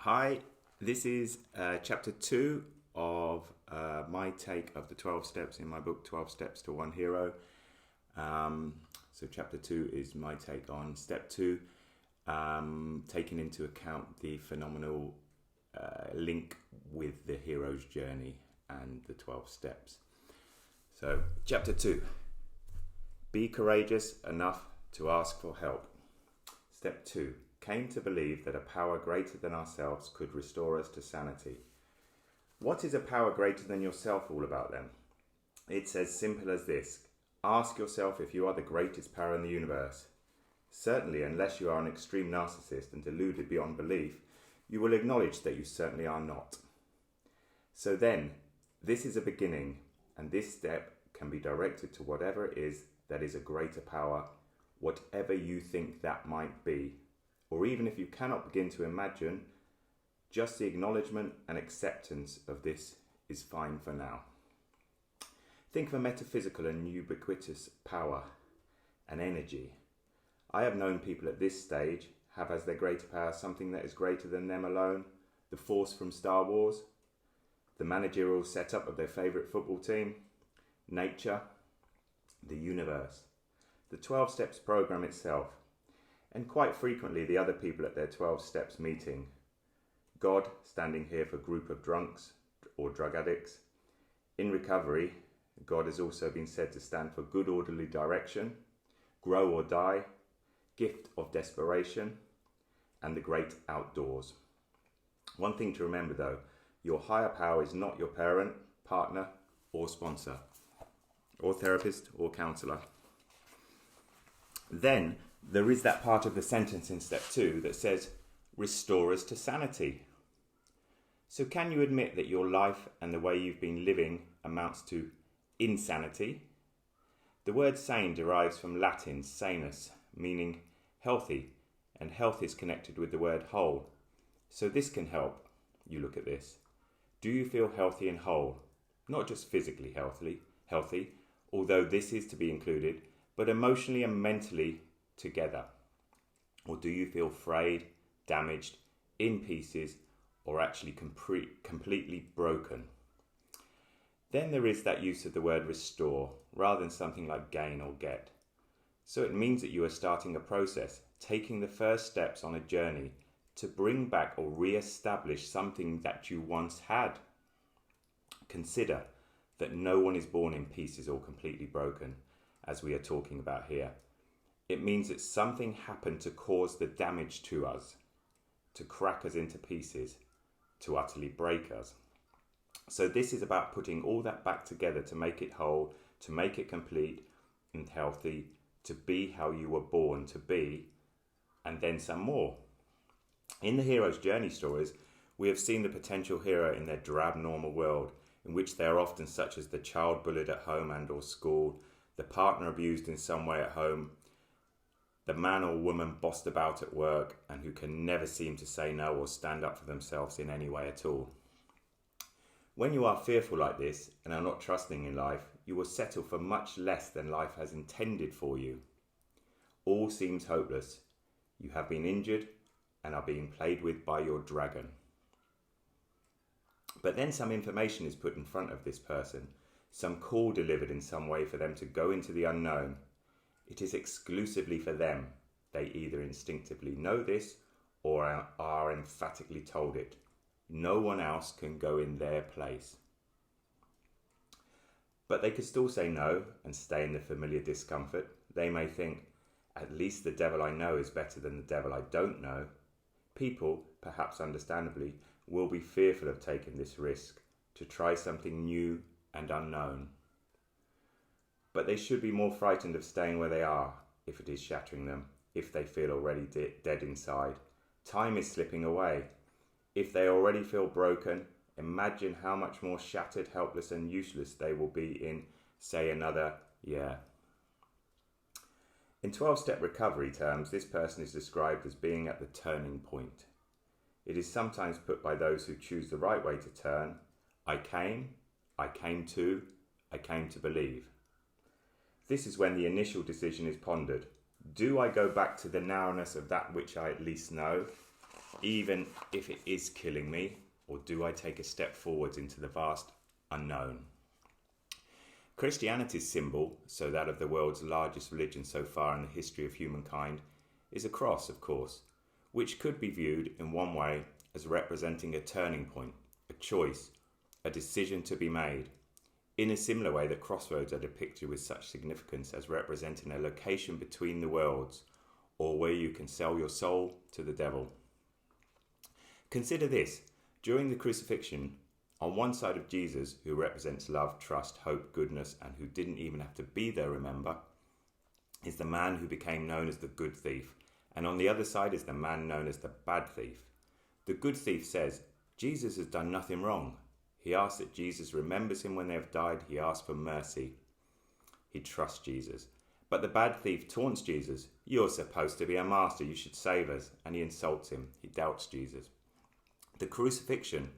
Hi, this is chapter 2 of my take of the 12 steps in my book, 12 Steps to One Hero. So chapter 2 is my take on step 2, taking into account the phenomenal link with the hero's journey and the 12 steps. So chapter 2, be courageous enough to ask for help. Step 2, came to believe that a power greater than ourselves could restore us to sanity. What is a power greater than yourself all about then? It's as simple as this. Ask yourself if you are the greatest power in the universe. Certainly, unless you are an extreme narcissist and deluded beyond belief, you will acknowledge that you certainly are not. So then, this is a beginning, and this step can be directed to whatever it is that is a greater power, whatever you think that might be. Or even if you cannot begin to imagine, just the acknowledgement and acceptance of this is fine for now. Think of a metaphysical and ubiquitous power and energy. I have known people at this stage have as their greater power something that is greater than them alone, the Force from Star Wars, the managerial setup of their favourite football team, nature, the universe, the 12 Steps program itself, and quite frequently the other people at their 12 Steps meeting. God, standing here for group of drunks or drug addicts. In recovery, God has also been said to stand for good orderly direction, grow or die, gift of desperation, and the great outdoors. One thing to remember though, your higher power is not your parent, partner, or sponsor, or therapist, or counsellor. Then there is that part of the sentence in step 2 that says, restore us to sanity. So can you admit that your life and the way you've been living amounts to insanity? The word sane derives from Latin sanus, meaning healthy, and health is connected with the word whole. So this can help you look at this. Do you feel healthy and whole? Not just physically healthy, although this is to be included, but emotionally and mentally together? Or do you feel frayed, damaged, in pieces, or actually completely broken? Then there is that use of the word restore, rather than something like gain or get. So it means that you are starting a process, taking the first steps on a journey to bring back or re-establish something that you once had. Consider that no one is born in pieces or completely broken, as we are talking about here. It means that something happened to cause the damage to us, to crack us into pieces, to utterly break us. So this is about putting all that back together to make it whole, to make it complete and healthy, to be how you were born to be, and then some more. In the hero's journey stories, we have seen the potential hero in their drab normal world, in which they are often such as the child bullied at home and or school, the partner abused in some way at home, the man or woman bossed about at work and who can never seem to say no or stand up for themselves in any way at all. When you are fearful like this and are not trusting in life, you will settle for much less than life has intended for you. All seems hopeless. You have been injured and are being played with by your dragon. But then some information is put in front of this person, some call delivered in some way for them to go into the unknown. It is exclusively for them. They either instinctively know this or are emphatically told it. No one else can go in their place. But they could still say no and stay in the familiar discomfort. They may think, at least the devil I know is better than the devil I don't know. People, perhaps understandably, will be fearful of taking this risk to try something new and unknown. But they should be more frightened of staying where they are, if it is shattering them, if they feel already dead inside. Time is slipping away. If they already feel broken, imagine how much more shattered, helpless and useless they will be in, say, another year. In 12-step recovery terms, this person is described as being at the turning point. It is sometimes put by those who choose the right way to turn. I came to believe. This is when the initial decision is pondered. Do I go back to the narrowness of that which I at least know? even if it is killing me, or do I take a step forwards into the vast unknown? Christianity's symbol, so that of the world's largest religion so far in the history of humankind, is a cross, of course, which could be viewed in one way as representing a turning point, a choice, a decision to be made. In a similar way, the crossroads are depicted with such significance as representing a location between the worlds, or where you can sell your soul to the devil. Consider this. During the crucifixion, on one side of Jesus, who represents love, trust, hope, goodness, and who didn't even have to be there, remember, is the man who became known as the good thief. And on the other side is the man known as the bad thief. The good thief says, Jesus has done nothing wrong. He asks that Jesus remembers him when they have died. He asks for mercy. He trusts Jesus. But the bad thief taunts Jesus. You're supposed to be a master. You should save us. And he insults him. He doubts Jesus. The crucifixion,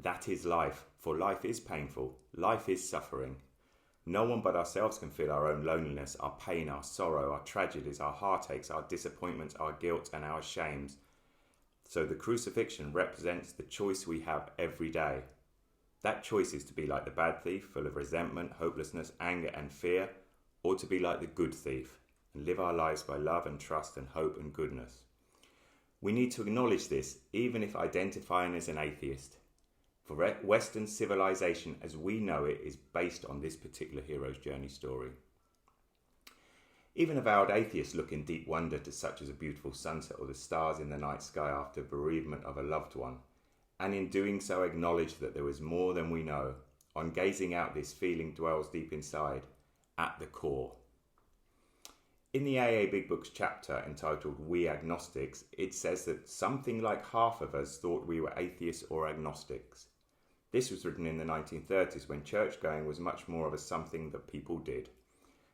that is life. For life is painful. Life is suffering. No one but ourselves can feel our own loneliness, our pain, our sorrow, our tragedies, our heartaches, our disappointments, our guilt, and our shames. So the crucifixion represents the choice we have every day. That choice is to be like the bad thief, full of resentment, hopelessness, anger, and fear, or to be like the good thief and live our lives by love and trust and hope and goodness. We need to acknowledge this, even if identifying as an atheist. For Western civilization as we know it is based on this particular hero's journey story. Even avowed atheists look in deep wonder to such as a beautiful sunset or the stars in the night sky after bereavement of a loved one, and in doing so acknowledge that there is more than we know. On gazing out, this feeling dwells deep inside, at the core. In the AA Big Books chapter entitled We Agnostics, it says that something like half of us thought we were atheists or agnostics. This was written in the 1930s when church-going was much more of a something that people did.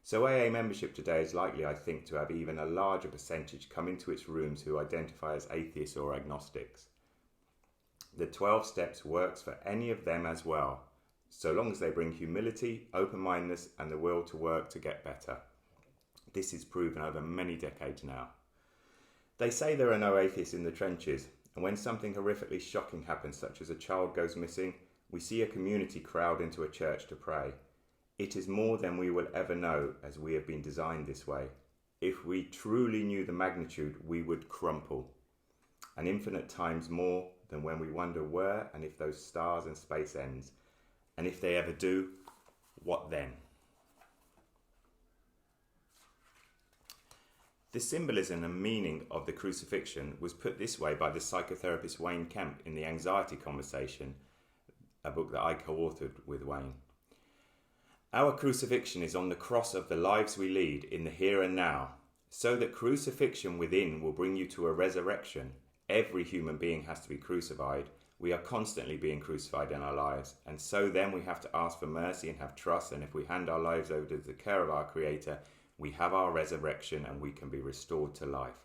So AA membership today is likely, I think, to have even a larger percentage come into its rooms who identify as atheists or agnostics. The 12 steps works for any of them as well, so long as they bring humility, open-mindedness and the will to work to get better. This is proven over many decades now. They say there are no atheists in the trenches, and when something horrifically shocking happens, such as a child goes missing, we see a community crowd into a church to pray. It is more than we will ever know, as we have been designed this way. If we truly knew the magnitude, we would crumple. An infinite times more than when we wonder where and if those stars and space ends. And if they ever do, what then? The symbolism and meaning of the crucifixion was put this way by the psychotherapist Wayne Kemp in The Anxiety Conversation, a book that I co-authored with Wayne. Our crucifixion is on the cross of the lives we lead in the here and now, so that crucifixion within will bring you to a resurrection. Every human being has to be crucified. We are constantly being crucified in our lives, and so then we have to ask for mercy and have trust, and if we hand our lives over to the care of our Creator, we have our resurrection and we can be restored to life.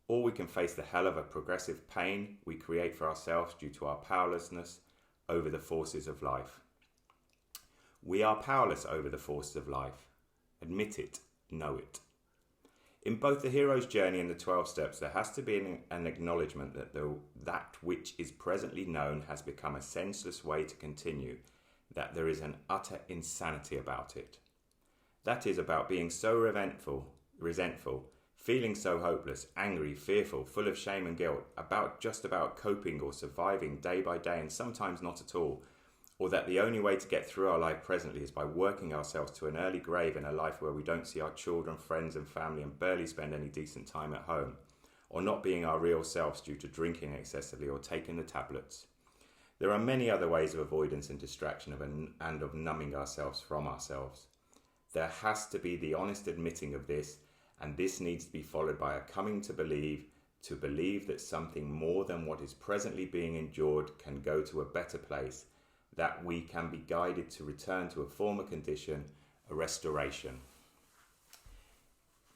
Or we can face the hell of a progressive pain we create for ourselves due to our powerlessness over the forces of life. We are powerless over the forces of life. Admit it, know it. In both the hero's journey and the 12 steps, there has to be an acknowledgement that that which is presently known has become a senseless way to continue, that there is an utter insanity about it. That is about being so resentful, feeling so hopeless, angry, fearful, full of shame and guilt, just about coping or surviving day by day and sometimes not at all, or that the only way to get through our life presently is by working ourselves to an early grave in a life where we don't see our children, friends and family and barely spend any decent time at home, or not being our real selves due to drinking excessively or taking the tablets. There are many other ways of avoidance and distraction and of numbing ourselves from ourselves. There has to be the honest admitting of this, and this needs to be followed by a coming to believe that something more than what is presently being endured can go to a better place, that we can be guided to return to a former condition, a restoration.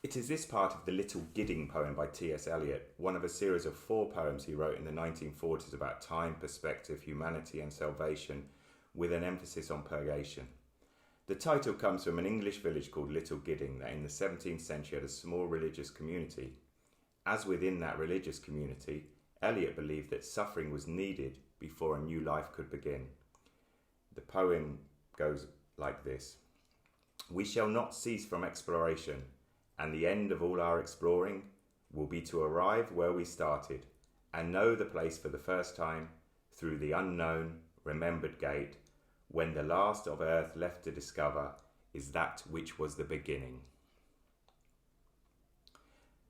It is this part of the Little Gidding poem by T.S. Eliot, one of a series of 4 poems he wrote in the 1940s about time, perspective, humanity and salvation, with an emphasis on purgation. The title comes from an English village called Little Gidding that in the 17th century had a small religious community. As within that religious community, Eliot believed that suffering was needed before a new life could begin. The poem goes like this: "We shall not cease from exploration, and the end of all our exploring will be to arrive where we started, and know the place for the first time through the unknown, remembered gate, when the last of earth left to discover is that which was the beginning."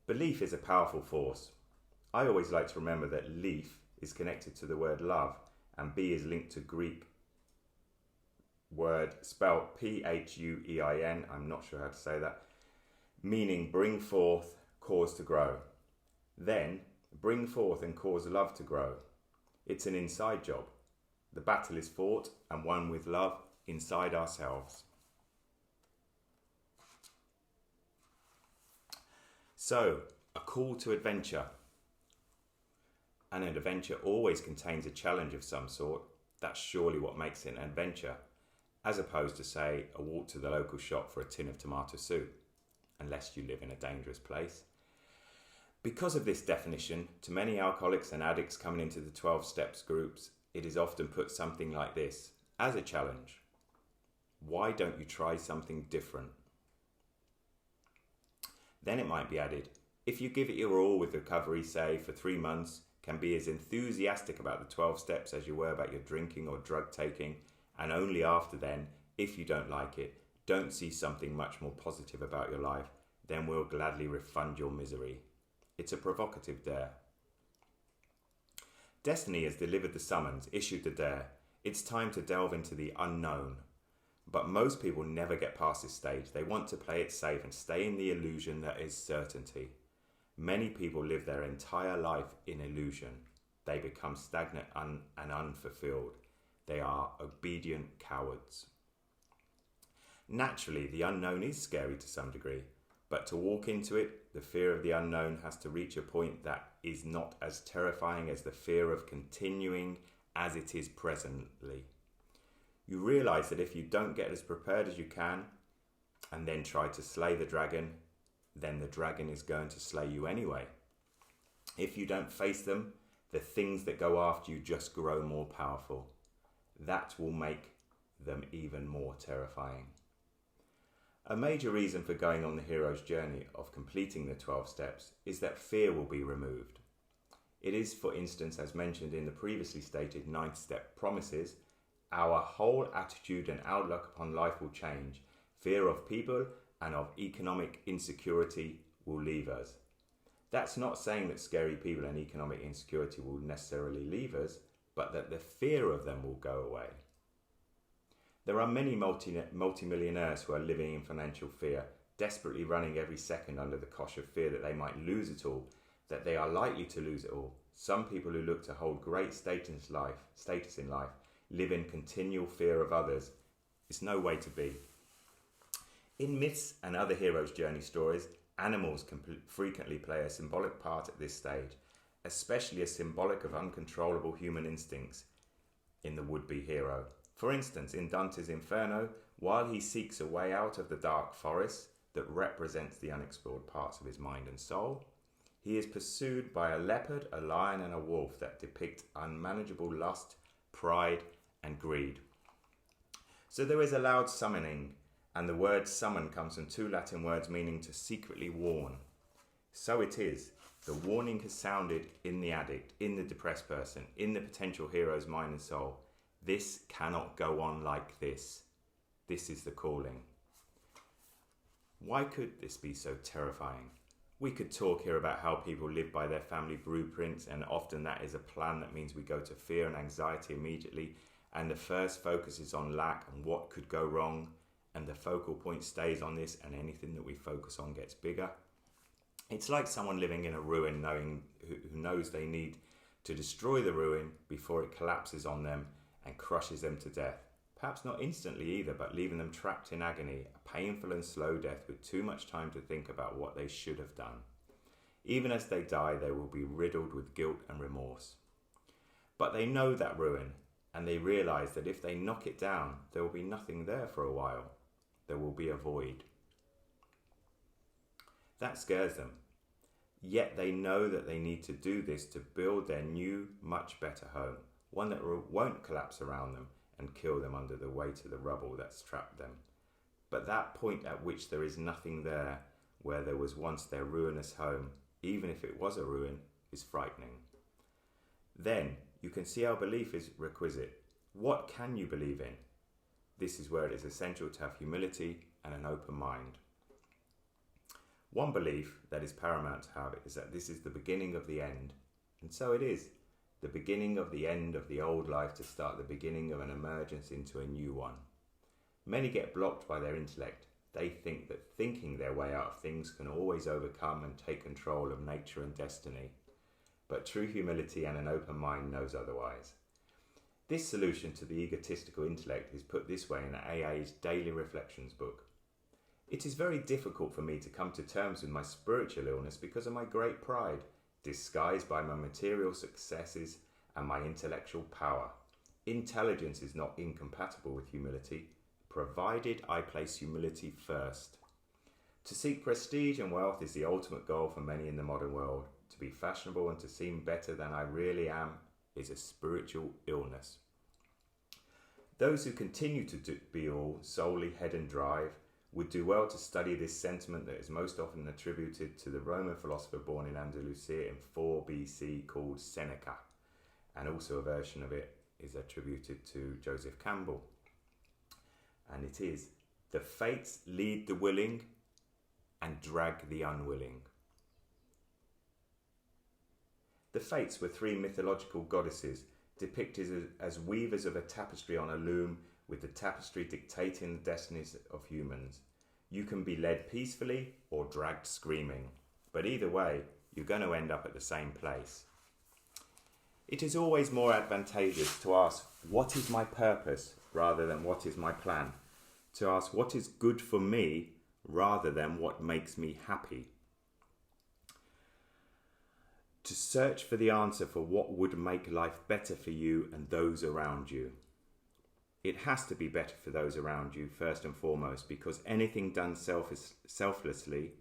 Belief is a powerful force. I always like to remember that leaf is connected to the word love, and B is linked to Greek word spelled Phuein, I'm not sure how to say that, meaning bring forth, cause to grow. Then, bring forth and cause love to grow. It's an inside job. The battle is fought and won with love inside ourselves. So, a call to adventure. And an adventure always contains a challenge of some sort. That's surely what makes it an adventure, as opposed to, say, a walk to the local shop for a tin of tomato soup, unless you live in a dangerous place. Because of this definition, to many alcoholics and addicts coming into the 12 Steps groups, it is often put something like this, as a challenge: why don't you try something different? Then it might be added, if you give it your all with recovery, say, for 3 months, can be as enthusiastic about the 12 steps as you were about your drinking or drug taking, and only after then, if you don't like it, don't see something much more positive about your life, then we'll gladly refund your misery. It's a provocative dare. Destiny has delivered the summons, issued the dare. It's time to delve into the unknown. But most people never get past this stage. They want to play it safe and stay in the illusion that is certainty. Many people live their entire life in illusion. They become stagnant and unfulfilled. They are obedient cowards. Naturally, the unknown is scary to some degree, but to walk into it, the fear of the unknown has to reach a point that is not as terrifying as the fear of continuing as it is presently. You realise that if you don't get as prepared as you can, and then try to slay the dragon, then the dragon is going to slay you anyway. If you don't face them, the things that go after you just grow more powerful. That will make them even more terrifying. A major reason for going on the hero's journey of completing the 12 steps is that fear will be removed. It is, for instance, as mentioned in the previously stated 9th step promises, our whole attitude and outlook upon life will change. Fear of people and of economic insecurity will leave us. That's not saying that scary people and economic insecurity will necessarily leave us, but that the fear of them will go away. There are many multi-millionaires who are living in financial fear, desperately running every second under the cosh of fear that they might lose it all, that they are likely to lose it all. Some people who look to hold great status in life live in continual fear of others. It's no way to be. In myths and other heroes' journey stories, animals can frequently play a symbolic part at this stage, especially as symbolic of uncontrollable human instincts in the would-be hero. For instance, in Dante's Inferno, while he seeks a way out of the dark forest that represents the unexplored parts of his mind and soul, he is pursued by a leopard, a lion and a wolf that depict unmanageable lust, pride and greed. So there is a loud summoning, and the word summon comes from 2 Latin words meaning to secretly warn. So it is. The warning has sounded in the addict, in the depressed person, in the potential hero's mind and soul. This cannot go on like this. This is the calling. Why could this be so terrifying? We could talk here about how people live by their family blueprints, and often that is a plan that means we go to fear and anxiety immediately, and the first focus is on lack and what could go wrong, and the focal point stays on this, and anything that we focus on gets bigger. It's like someone living in a ruin who knows they need to destroy the ruin before it collapses on them and crushes them to death. Perhaps not instantly either, but leaving them trapped in agony, a painful and slow death with too much time to think about what they should have done. Even as they die, they will be riddled with guilt and remorse. But they know that ruin, and they realise that if they knock it down, there will be nothing there for a while. There will be a void. That scares them. Yet they know that they need to do this to build their new, much better home, one that won't collapse around them and kill them under the weight of the rubble that's trapped them. But that point at which there is nothing there, where there was once their ruinous home, even if it was a ruin, is frightening. Then you can see how belief is requisite. What can you believe in? This is where it is essential to have humility and an open mind. One belief that is paramount to have is that this is the beginning of the end. And so it is. The beginning of the end of the old life to start the beginning of an emergence into a new one. Many get blocked by their intellect. They think that thinking their way out of things can always overcome and take control of nature and destiny. But true humility and an open mind knows otherwise. This solution to the egotistical intellect is put this way in AA's Daily Reflections book. It is very difficult for me to come to terms with my spiritual illness because of my great pride, disguised by my material successes and my intellectual power. Intelligence is not incompatible with humility, provided I place humility first. To seek prestige and wealth is the ultimate goal for many in the modern world. To be fashionable and to seem better than I really am is a spiritual illness. Those who continue to be all solely head and drive would do well to study this sentiment that is most often attributed to the Roman philosopher born in Andalusia in 4 BC called Seneca, and also a version of it is attributed to Joseph Campbell. And it is, the fates lead the willing and drag the unwilling. The fates were 3 mythological goddesses depicted as weavers of a tapestry on a loom, with the tapestry dictating the destinies of humans. You can be led peacefully or dragged screaming, but either way, you're going to end up at the same place. It is always more advantageous to ask, what is my purpose, rather than what is my plan? To ask, what is good for me, rather than what makes me happy? To search for the answer for what would make life better for you and those around you. It has to be better for those around you first and foremost, because anything done selfishly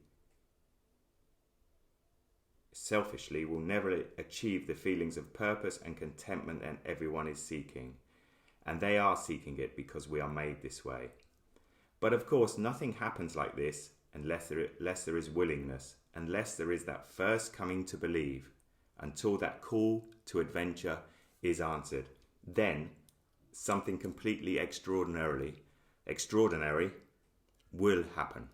will never achieve the feelings of purpose and contentment that everyone is seeking. And they are seeking it because we are made this way. But of course, nothing happens like this unless there is willingness, unless there is that first coming to believe, until that call to adventure is answered. Then something completely extraordinary will happen.